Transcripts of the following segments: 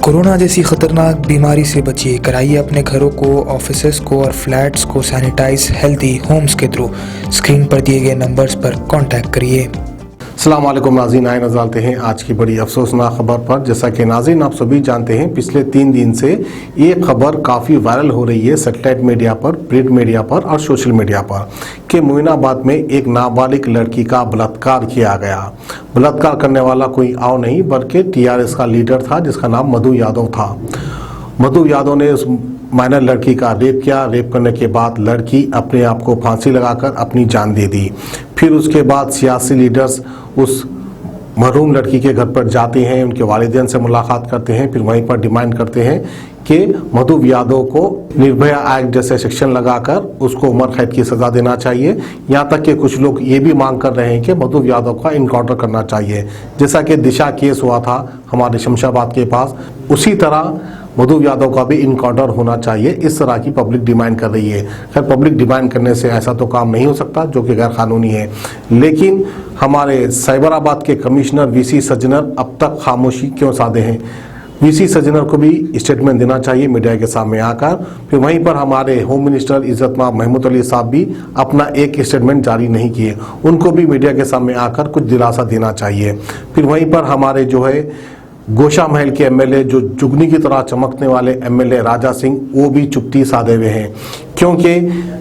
Corona जैसी खतरनाक बीमारी से बचिए, कराइए अपने घरों को, ऑफिसेज को और फ्लैट्स को सैनिटाइज हेल्दी होम्स के थ्रू। स्क्रीन पर दिए गए नंबर्स पर कांटेक्ट करिए। अस्सलाम वालेकुम नाज़रीन, आए नज़र डालते हैं आज की बड़ी अफसोसनाक खबर पर। जैसा कि नाज़रीन आप सभी जानते हैं, पिछले 3 दिन से ये खबर काफ़ी वायरल हो रही है सैटेलाइट मीडिया पर, प्रिंट मीडिया पर और सोशल मीडिया पर कि मोइनाबाद में एक नाबालिग लड़की का बलात्कार किया गया। बलात्कार करने वाला कोई और नहीं बल्कि टीआरएस का लीडर था जिसका नाम मधु यादव था। मधु यादव ने उस माइनर लड़की का रेप किया। रेप करने के बाद लड़की अपने आप को फांसी लगाकर अपनी जान दे दी। फिर उसके बाद सियासी लीडर्स उस मरहूम लड़की के घर पर जाते हैं, उनके वालिदैन से मुलाकात करते हैं, फिर वहीं पर डिमांड करते हैं कि मधु यादव को निर्भया एक्ट जैसे सेक्शन लगाकर उसको उम्र कैद की सज़ा देना चाहिए। यहाँ तक कि कुछ लोग ये भी मांग कर रहे हैं कि मधु यादव का इनकाउंटर करना चाहिए, जैसा कि दिशा केस हुआ था हमारे शमशाबाद के पास, उसी तरह मधु यादव का भी इनकाउंटर होना चाहिए। इस तरह की पब्लिक डिमांड कर रही है। खैर, पब्लिक डिमांड करने से ऐसा तो काम नहीं हो सकता जो कि गैर कानूनी है, लेकिन हमारे साइबराबाद के कमिश्नर वीसी सज्जनर अब तक खामोशी क्यों साधे हैं? वीसी सज्जनर को भी स्टेटमेंट देना चाहिए मीडिया के सामने आकर। फिर वहीं पर हमारे होम मिनिस्टर इज्जतमाब महमूद अली साहब भी अपना एक स्टेटमेंट जारी नहीं किए, उनको भी मीडिया के सामने आकर कुछ दिलासा देना चाहिए। फिर वहीं पर हमारे जो है गोशा महल के एमएलए, जो जुगनी की तरह चमकने वाले एमएलए राजा सिंह, वो भी चुप्पी साधे हुए हैं, क्योंकि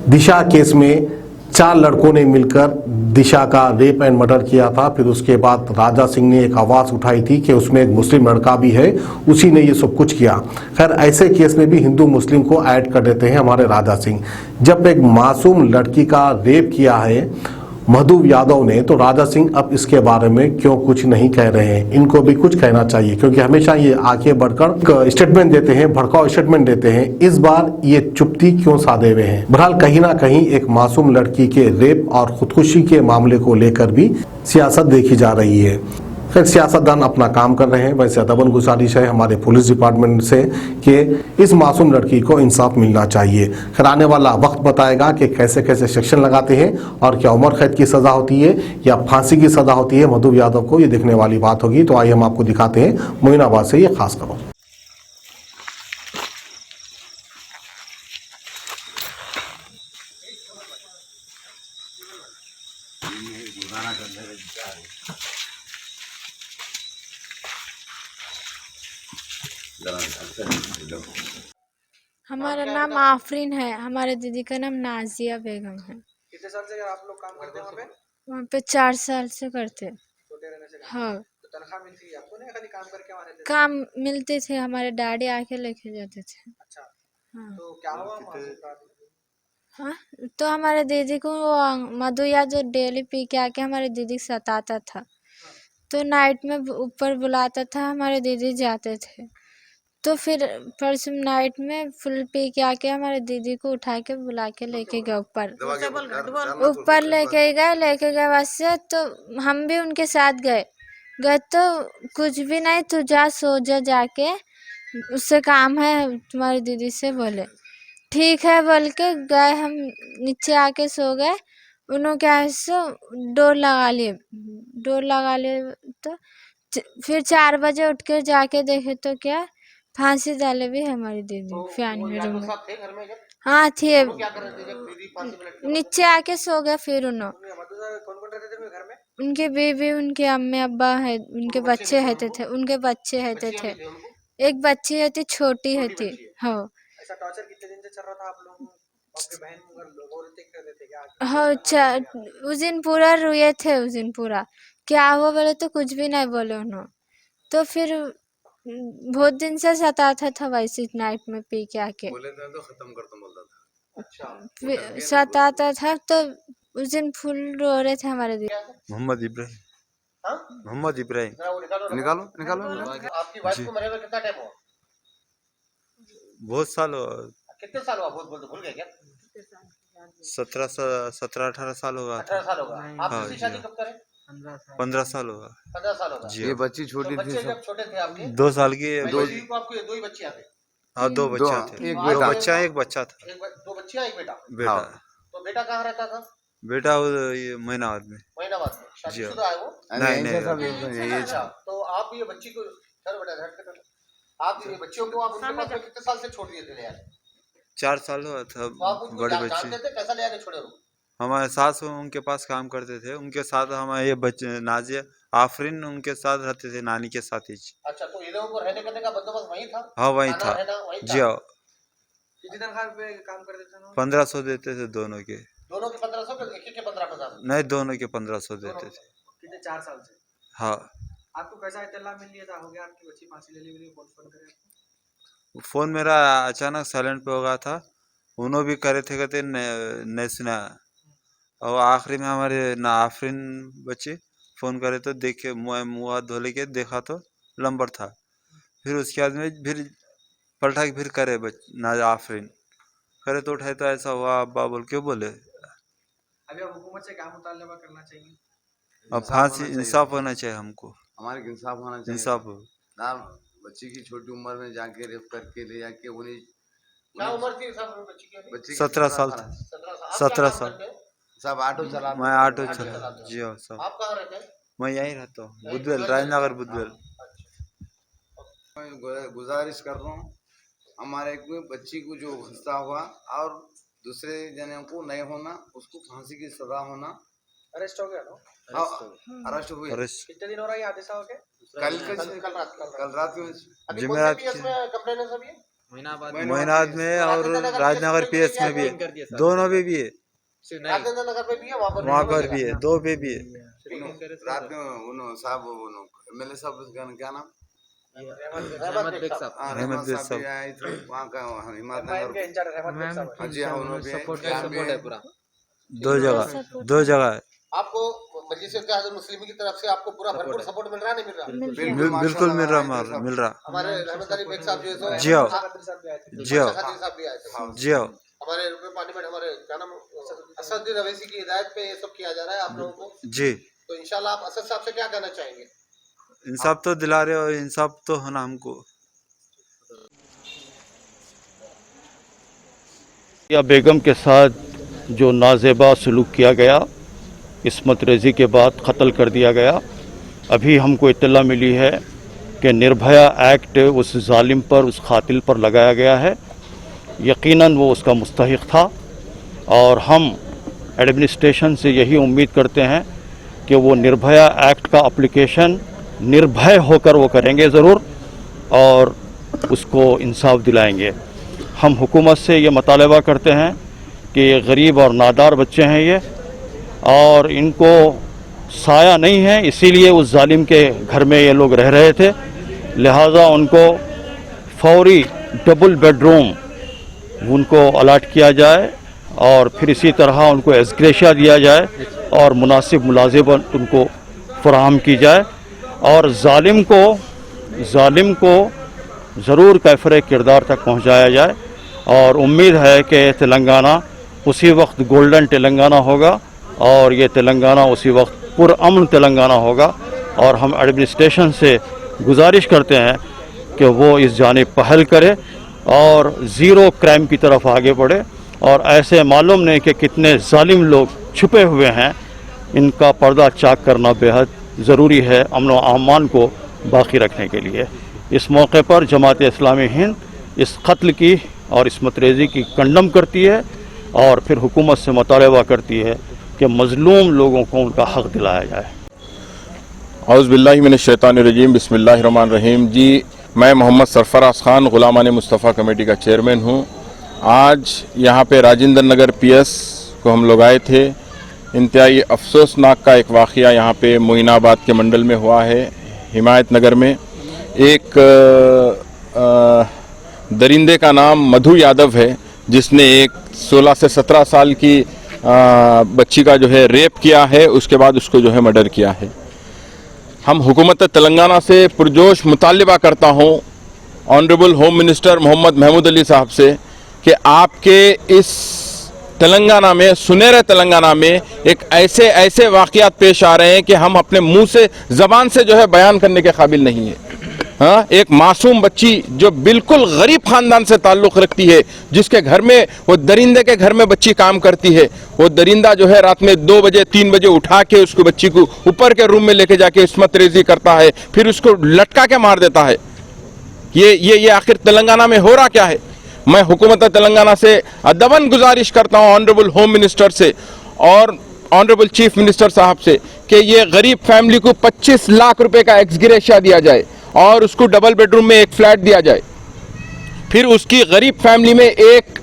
दिशा केस में 4 लड़कों ने मिलकर दिशा का रेप एंड मर्डर किया था। फिर उसके बाद राजा सिंह ने एक आवाज़ उठाई थी कि उसमें एक मुस्लिम लड़का भी है, उसी ने ये सब कुछ किया। खैर, ऐसे केस में भी हिंदू मुस्लिम को ऐड कर देते हैं हमारे राजा सिंह। जब एक मासूम लड़की का रेप किया है मधु यादव ने, तो राजा सिंह अब इसके बारे में क्यों कुछ नहीं कह रहे हैं? इनको भी कुछ कहना चाहिए, क्योंकि हमेशा ये आगे बढ़कर स्टेटमेंट देते हैं, भड़काऊ स्टेटमेंट देते हैं। इस बार ये चुप्पी क्यों साधे हुए हैं? बहरहाल कहीं ना कहीं एक मासूम लड़की के रेप और खुदकुशी के मामले को लेकर भी सियासत देखी जा रही है। फिर सियासतदान अपना काम कर रहे हैं। वैसे अदबन गुजारिश है हमारे पुलिस डिपार्टमेंट से कि इस मासूम लड़की को इंसाफ मिलना चाहिए। फिर आने वाला वक्त बताएगा कि कैसे कैसे सेक्शन लगाते हैं और क्या उम्र कैद की सज़ा होती है या फांसी की सज़ा होती है मधु यादव को, ये देखने वाली बात होगी। तो आइए हम आपको दिखाते हैं मोइनाबाद से ये खास खबर। हमारा नाम आफरीन है, हमारे दीदी का नाम नाजिया बेगम है। कितने साल से आप लोग काम करते हैं वहाँ पे? वहाँ पे 4 साल से करते। छोटे रहने से करते हैं। हाँ, तो तनख्वाह मिलती है आपको? नहीं, खाली काम करके वहाँ रहते थे? काम मिलते थे, हमारे डैडी आके लेके जाते थे। अच्छा, हाँ तो क्या हुआ मासूम का? हाँ, तो हमारे दीदी को वो मधु या जो डेली पी के आके हमारे दीदी को सताता था, तो नाइट में ऊपर बुलाता था, हमारे दीदी जाते थे। तो फिर परसों नाइट में फुल पी के आके हमारे दीदी को उठा के बुला के लेके गए ऊपर लेके गए बस से। तो हम भी उनके साथ गए तो कुछ भी नहीं, तू जा सो जा जाके, उससे काम है तुम्हारी दीदी से, बोले ठीक है बोल के गए। हम नीचे आके सो गए, उन्होंने क्या है सो डोर लगा लिए तो फिर 4 बजे उठ कर जाके देखे तो क्या फांसी डाले भी हमारी दीदी फैन में रूम में। हाँ थी, नीचे आके सो गया। फिर उन्होंने कौन-कौन रहते थे घर में? उनके बीवी, उनके अम्मी अब्बा है, उनके बच्चे रहते थे, उनके बच्चे रहते थे। एक बच्ची है थी, छोटी है थी। हाँ ऐसा टॉर्चर कितने दिन से चल रहा था आप लोगों को? आपके बहन लोग और देख रहे थे क्या? हाँ, उस दिन पूरा रोए थे। उस दिन पूरा क्या हुआ बोले तो कुछ भी नहीं बोले उन्होंने। तो फिर बहुत दिन से सताता था वैसे नाइट में पी के आके, बोले तो खत्म कर दूं बोलता था। अच्छा, सताता था। तो उस दिन फुल रो रहे थे हमारे दिन। मोहम्मद इब्राहिम। हाँ? मोहम्मद इब्राहिम। जरा वो निकालो। आपकी वाइफ को मरे हुए कितना टाइम हुआ? बहुत साल हो, कितने साल हुआ? बहुत बोल भूल गए क्या? 17-18 साल होगा। 18 साल होगा। आप हाँ, दूसरी शादी कब करें? 15 साल होगा 15 साल होगा। जी। ये बच्ची तो छोटी थी बच्चे सब। जब छोटे थे आपके 2 साल की है। पहले भी को आपको 2 ही बच्चियां थे? हाँ, 2 बच्चा थे। एक 2 बेटा। बच्चा, एक बच्चा था। 2 बच्चियां, 1 बेटा। बेटा। तो बेटा कहाँ रहता था? बेटा ये महीनाबाद में। महीनाबाद में। शादीशुदा है वो? नहीं, ऐसा सब नहीं। ये अच्छा, तो आप ये बच्ची को सर बेटा आप ये बच्चियों को आप उनके पास में कितने साल से छोड़ दिए थे यार? 4 साल हुआ था। तो आप उनको बड़े जानते बच्चे थे, कैसा ले आके छोड़े वो? हमारे सास उनके पास काम करते थे, उनके साथ हमारे ये बच्चे नाजिया आफरीन उनके साथ रहते थे, नानी के साथ ही। अच्छा, तो इन लोगों को रहने करने का बंदोबस्त वहीं था? हाँ वहीं खाना था रहना वहीं जी। था? हाँ कितनी तनख्वाह पे काम करते थे ना? 1500 देते थे दोनों के। दोनों के 1500 के एक के 15,000? नहीं दोनों के 1500 देते थे। कितने 4 साल से? हाँ आपको कैसा इत्तला मिल लिया था हो गया आपकी बच्ची फांसी ले ली हुई? कौन फोन करे आपको? फोन मेरा अचानक साइलेंट पे हो गया था, उन्होंने भी करे थे कहते नहीं सुना। और आखिरी में हमारे ना आफरीन बच्चे फ़ोन करे तो देखे, मुँह हाथ धो लेके देखा तो नंबर था। फिर उसके बाद में फिर पलटा के फिर करे ना आफरीन करे तो उठाए तो ऐसा हुआ अब्बा बोल के बोले। अभी अब हुकूमत से क्या मुतालबा करना चाहिए? अब फांसी इंसाफ होना चाहिए हमको, हमारे इंसाफ होना चाहिए इंसाफ हो। ना। बच्ची की छोटी उम्र में जाके रेप करके ले जाके उन्हें क्या उम्र थी सब बच्ची की? अभी बच्ची 17 साल था। 17 साल। सब ऑटो चला मैं ऑटो चला जी। हाँ सब। आप कहाँ रहते हैं? मैं यहीं रहता हूँ, बुद्धवेल, राजनगर बुद्धवेल। मैं गुजारिश कर रहा हूँ हमारे को बच्ची को जो खस्ता हुआ और दूसरे जने को नहीं होना, उसको फांसी की सजा होना। अरेस्ट हो गया ना? अरेस्ट हुई। कितने दिन हो रहा है ये हादसा हो गया? कल रात में अभी कौन से पीएस में कंप्लेंट है सब ये? मोइनाबाद में और राजनगर पीएस में भी है, दोनों में भी है। राजेंद्र नगर में भी है, वहाँ पर भी है, 2 पे भी है। रात में उन्होंने साहब एमएलए साहब क्या नाम रहमत बेग साहब। रहमत साहब आए थे वहाँ का हिम्मतनगर। के इंचार्ज रहमत बेग साहब। जी हाँ, उन्होंने सपोर्ट है पूरा। 2 जगह है। आपको मजलिस इत्तेहाद मुस्लिमीन की तरफ से आपको पूरा भरपूर सपोर्ट मिल रहा है, नहीं मिल रहा? बिल्कुल मिल रहा, मिल रहा। हमारे रहमत अली बेग साहब जो है सो जी हाँ जी हाँ खतीब साहब भी आए थे। जी हाँ। हमारे रुपये पानी में हमारे क्या नाम असदुद्दीन अवैसी की हिदायत पे ये सब किया जा रहा है आप लोगों को। जी तो इंशाल्लाह आप असद साहब से क्या कहना चाहेंगे? इंसाफ तो दिला रहे हो, इंसाफ तो होना हमको। या बेगम के साथ जो नाजेबा सलूक किया गया, इस्मत रेज़ी के बाद कत्ल कर दिया गया। अभी हमको इत्तला मिली है कि निर्भया एक्ट उस जालिम पर, उस कातिल पर लगाया गया है। यकीनन वो उसका मुस्तहिक था और हम एडमिनिस्ट्रेशन से यही उम्मीद करते हैं कि वो निर्भया एक्ट का एप्लीकेशन निर्भय होकर वो करेंगे ज़रूर और उसको इंसाफ दिलाएंगे। हम हुकूमत से ये मुतालबा करते हैं कि ये गरीब और नादार बच्चे हैं ये, और इनको साया नहीं है, इसीलिए उस जालिम के घर में ये लोग रह रहे थे। लिहाजा उनको फौरी डबल बेडरूम उनको अलाट किया जाए और फिर इसी तरह उनको एस्ग्रेशिया दिया जाए और मुनासिब मुलाजिमत उनको फराहम की जाए और जालिम को ज़रूर कैफरे किरदार तक पहुंचाया जाए। और उम्मीद है कि तेलंगाना उसी वक्त गोल्डन तेलंगाना होगा और ये तेलंगाना उसी वक्त पुरअमन तेलंगाना होगा। और हम एडमिनिस्ट्रेशन से गुजारिश करते हैं कि वो इस जानिब पहल करे और ज़ीरो क्राइम की तरफ आगे बढ़े। और ऐसे मालूम नहीं कि कितने जालिम लोग छुपे हुए हैं, इनका पर्दा चाक करना बेहद ज़रूरी है अमन व अमान को बाकी रखने के लिए। इस मौके पर जमात इस्लामी हिंद इस कत्ल की और इस्मत रेज़ी की कंडम करती है और फिर हुकूमत से मुतालबा करती है कि मज़लूम लोगों को उनका हक़ दिलाया जाए। औज़ु बिल्लाहि मिनश शैतानिर रजीम, बिस्मिल्लाहिर रहमानिर रहीम। जी, मैं मोहम्मद सरफराज ख़ान ग़ुलामान मुस्तफ़ा कमेटी का चेयरमैन हूँ। आज यहाँ पे राजेंद्र नगर पीएस को हम लोग आए थे। इंतहाई अफसोसनाक का एक वाक़या यहाँ पे मोइनाबाद के मंडल में हुआ है। हिमायत नगर में एक दरिंदे का नाम मधु यादव है, जिसने एक 16 से 17 साल की बच्ची का जो है रेप किया है, उसके बाद उसको जो है मर्डर किया है। हम हुकूमत तेलंगाना से पुरजोश मुतालिबा करता हूँ honourable home minister Mohammad Mahmood Ali साहब से कि आपके इस तेलंगाना में, सुनहरे तेलंगाना में एक ऐसे वाक़यात पेश आ रहे हैं कि हम अपने मुंह से, ज़बान से जो है बयान करने के काबिल नहीं है। हाँ, एक मासूम बच्ची जो बिल्कुल गरीब खानदान से ताल्लुक़ रखती है, जिसके घर में, वो दरिंदे के घर में बच्ची काम करती है, वो दरिंदा जो है रात में 2 बजे 3 बजे उठा के उसको बच्ची को ऊपर के रूम में लेके जाके इस्मत रेज़ी करता है, फिर उसको लटका के मार देता है। ये आखिर तेलंगाना में हो रहा क्या है? मैं हुकूमत तेलंगाना से अदबन गुजारिश करता हूँ, ऑनरेबल होम मिनिस्टर से और ऑनरेबल चीफ मिनिस्टर साहब से, कि ये गरीब फैमिली को 25 लाख रुपए का एक्स ग्रेशिया दिया जाए और उसको डबल बेडरूम में एक फ्लैट दिया जाए। फिर उसकी गरीब फैमिली में एक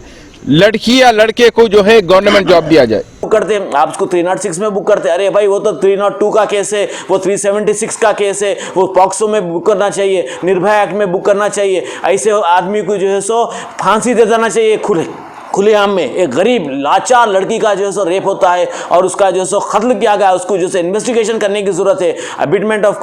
लड़की या लड़के को जो है गवर्नमेंट जॉब दिया जाए। बुक करते हैं आप उसको 306 में बुक करते हैं, अरे भाई वो तो 302 का केस है, वो 376 का केस है, वो पॉक्सो में बुक करना चाहिए, निर्भया एक्ट में बुक करना चाहिए। ऐसे आदमी को जो है सो फांसी दे देना चाहिए खुलेआम में। एक गरीब लाचार लड़की का जो है सो रेप होता है और उसका जो है सो कत्ल किया गया, उसको जो है इन्वेस्टिगेशन करने की जरूरत है। अबिटमेंट ऑफ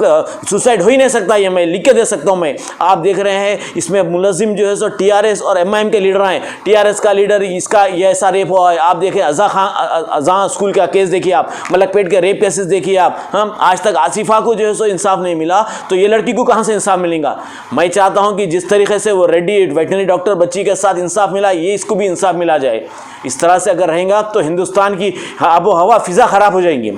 सुसाइड हो ही नहीं सकता, ये मैं लिख के दे सकता हूँ। मैं आप देख रहे हैं इसमें मुलजिम जो है सो टीआरएस और एमआईएम के लीडर हैं। टीआरएस का लीडर, इसका ये ऐसा रेप हुआ है। आप देखें अज़ा स्कूल का केस देखिए, आप मलकपेट के रेप केसेस देखिए आप। हम आज तक आसिफा को जो है सो इंसाफ नहीं मिला, तो ये लड़की को कहाँ से इंसाफ मिलेगा? मैं चाहता हूँ कि जिस तरीके से वो रेड्डी वेटनरी डॉक्टर बच्ची के साथ इंसाफ मिला, ये इसको भी इंसाफ मिला जाए। इस तरह से अगर रहेगा तो हिंदुस्तान की आबो हवा फिजा खराब हो जाएंगी।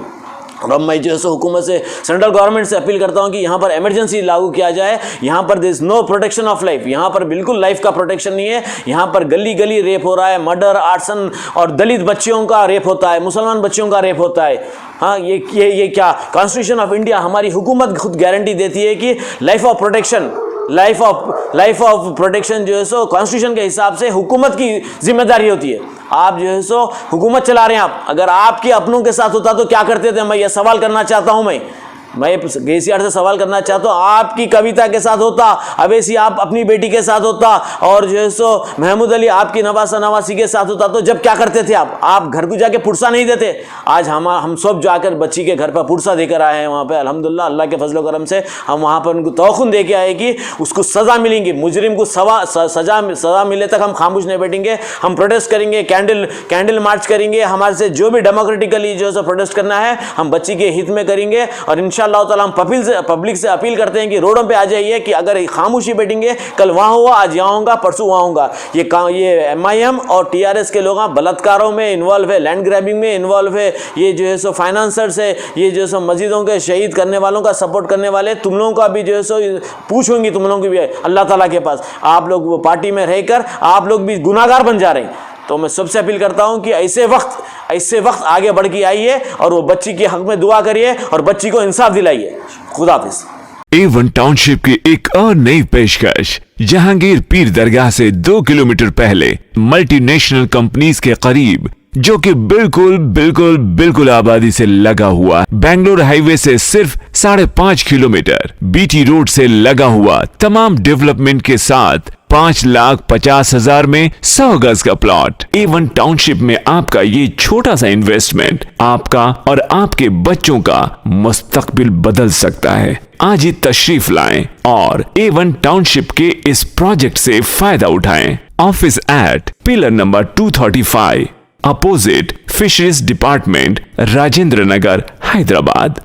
और अब मैं जो है सो हुकूमत से, सेंट्रल गवर्नमेंट से अपील करता हूँ कि यहाँ पर इमरजेंसी लागू किया जाए। यहाँ पर there is no protection of life, यहाँ पर बिल्कुल लाइफ का प्रोटेक्शन नहीं है। यहाँ पर गली गली रेप हो रहा है, मर्डर, आर्सन, और दलित बच्चियों का रेप होता है, मुसलमान बच्चियों का रेप होता है। हाँ, ये क्या कॉन्स्टिट्यूशन ऑफ इंडिया, हमारी हुकूमत खुद गारंटी देती है कि लाइफ ऑफ प्रोटेक्शन जो है सो कॉन्स्टिट्यूशन के हिसाब से हुकूमत की जिम्मेदारी होती है। आप जो है सो हुकूमत चला रहे हैं आप, अगर आपके अपनों के साथ होता तो क्या करते थे? मैं ये सवाल करना चाहता हूं। मैं केसीआर से सवाल करना चाहता हूँ, आपकी कविता के साथ होता, अवैसी आप अपनी बेटी के साथ होता, और जो है सो महमूद अली आपकी नवासा नवासी के साथ होता, तो जब क्या करते थे आप घर को जाके पुरसा नहीं देते? आज हम सब जाकर बच्ची के घर पर पुरसा देकर आए हैं। वहाँ पे अल्हम्दुलिल्लाह अल्लाह के फजल करम से हम वहाँ पर उनको तौखुन दे के आए कि उसको सज़ा मिलेंगी, मुजरिम को सज़ा मिले तक हम खामोश नहीं बैठेंगे। हम प्रोटेस्ट करेंगे, कैंडल मार्च करेंगे, हमारे से जो भी डेमोक्रेटिकली जो है सो प्रोटेस्ट करना है हम बच्ची के हित में करेंगे। और इंशाअल्लाह ताला हम पब्लिक से अपील करते हैं कि रोडों पे आ जाइए, कि अगर खामोशी बैठेंगे, कल वहाँ हुआ, आज यहाँ होगा, परसों वहाँ होगा। ये एमआईएम और टीआरएस के लोग बलात्कारों में इन्वॉल्व है, लैंड ग्रैबिंग में इन्वॉल्व है, ये जो है सो फाइनेंसर्स है, ये जो है सो मस्जिदों के शहीद करने वालों का सपोर्ट करने वाले, तुम लोगों का भी जो है सो पूछ होंगी तुम लोगों की भी अल्लाह ताला के पास। आप लोग वो पार्टी में रहकर आप लोग भी गुनाहगार बन जा रहे हैं। तो मैं सबसे अपील करता हूं कि ऐसे वक्त आगे बढ़ के आइए और वो बच्ची के हक में दुआ करिए और बच्ची को इंसाफ दिलाइए। खुदा हाफिज। A1 टाउनशिप की एक और नई पेशकश, जहांगीर पीर दरगाह से 2 किलोमीटर पहले मल्टीनेशनल कंपनीज के करीब, जो कि बिल्कुल आबादी से लगा हुआ, बेंगलोर हाईवे से सिर्फ 5.5 किलोमीटर, बीटी रोड से लगा हुआ, तमाम डेवलपमेंट के साथ 5,50,000 में 100 गज का प्लॉट। A1 टाउनशिप में आपका ये छोटा सा इन्वेस्टमेंट आपका और आपके बच्चों का मुस्तकबिल बदल सकता है। आज ही तशरीफ लाएं और A1 टाउनशिप के इस प्रोजेक्ट से फायदा उठाएं। Office at pillar number 235, opposite fisheries department, Rajendra Nagar, Hyderabad.